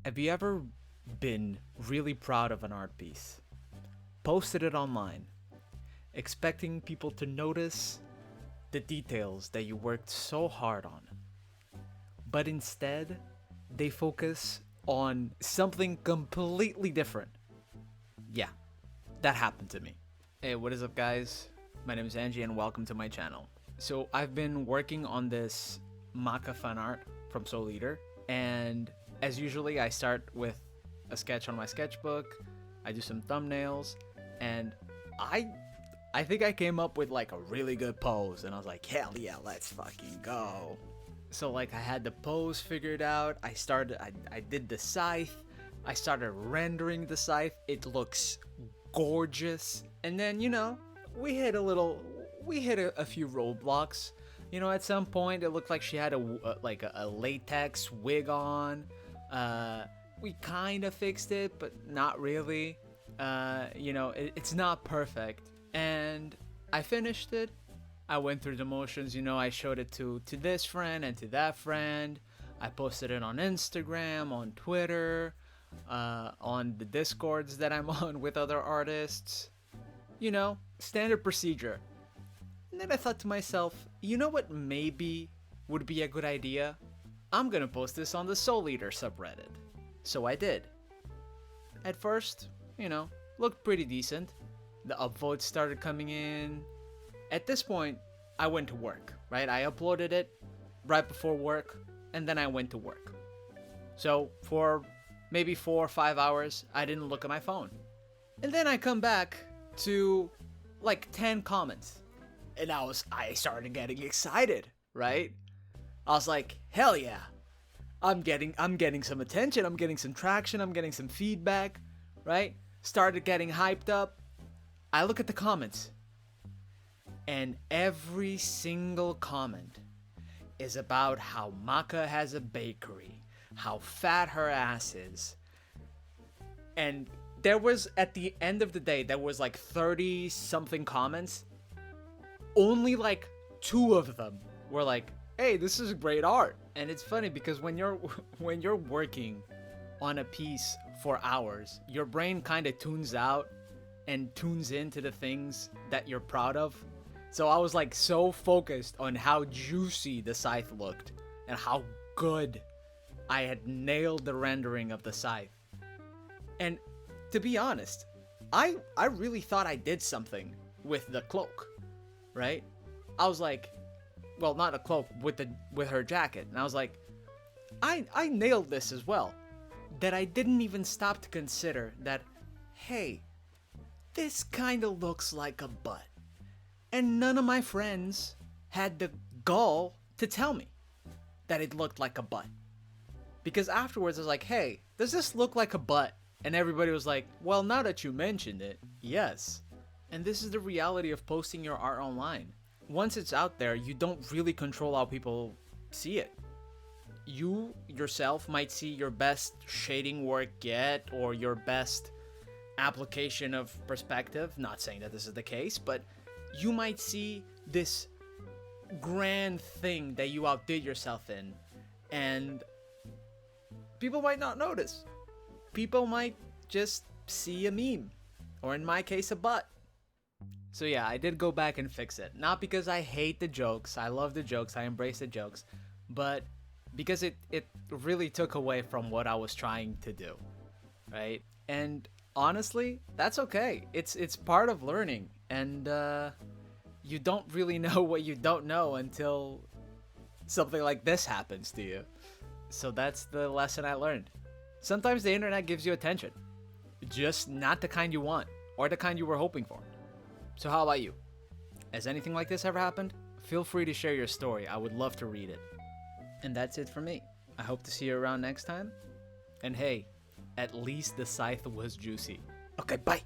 Have you ever been really proud of an art piece, posted it online, expecting people to notice the details that you worked so hard on, but instead they focus on something completely different? Yeah, that happened to me. Hey, what is up, guys? My name is Angie and welcome to my channel. So I've been working on this Maka fan art from Soul Eater, and as usually I start with a sketch on my sketchbook, I do some thumbnails, and I think I came up with like a really good pose, and I was like, hell yeah, let's fucking go. So like I had the pose figured out, I did the scythe, I started rendering the scythe, it looks gorgeous, and then we hit a few roadblocks. At some point it looked like she had a latex wig on. We kind of fixed it, but not really. It's not perfect, and I finished it. I went through the motions. I showed it to this friend and to that friend. I posted it on Instagram, on Twitter, on the Discords that I'm on with other artists. Standard procedure. And then I thought to myself, you know what maybe would be a good idea? I'm gonna post this on the Soul Eater subreddit. So I did. At first, looked pretty decent. The upvotes started coming in. At this point, I went to work, right? I uploaded it right before work, and then I went to work. So for maybe 4 or 5 hours, I didn't look at my phone. And then I come back to like 10 comments. And I started getting excited, right? I was like, hell yeah. I'm getting some attention, I'm getting some traction, I'm getting some feedback, right? Started getting hyped up. I look at the comments, and every single comment is about how Maka has a bakery, how fat her ass is. And there was, at the end of the day, there was like 30 something comments. Only like 2 of them were like, hey, this is great art. And it's funny because when you're working on a piece for hours, your brain kind of tunes out and tunes into the things that you're proud of. So I was like so focused on how juicy the scythe looked and how good I had nailed the rendering of the scythe. And to be honest, I really thought I did something with the cloak, right? I was like, well, not a cloak, with her jacket, and I was like, I nailed this as well. That I didn't even stop to consider that, hey, this kind of looks like a butt. And none of my friends had the gall to tell me that it looked like a butt. Because afterwards I was like, hey, does this look like a butt? And everybody was like, well, now that you mentioned it, yes. And this is the reality of posting your art online. Once it's out there, you don't really control how people see it. You yourself might see your best shading work yet, or your best application of perspective. Not saying that this is the case, but you might see this grand thing that you outdid yourself in, and people might not notice. People might just see a meme, or in my case, a butt. So yeah, I did go back and fix it. Not because I hate the jokes, I love the jokes, I embrace the jokes, but because it really took away from what I was trying to do, right? And honestly, that's okay. It's part of learning, and you don't really know what you don't know until something like this happens to you. So that's the lesson I learned. Sometimes the internet gives you attention, just not the kind you want, or the kind you were hoping for. So how about you? Has anything like this ever happened? Feel free to share your story. I would love to read it. And that's it for me. I hope to see you around next time. And hey, at least the scythe was juicy. Okay, bye!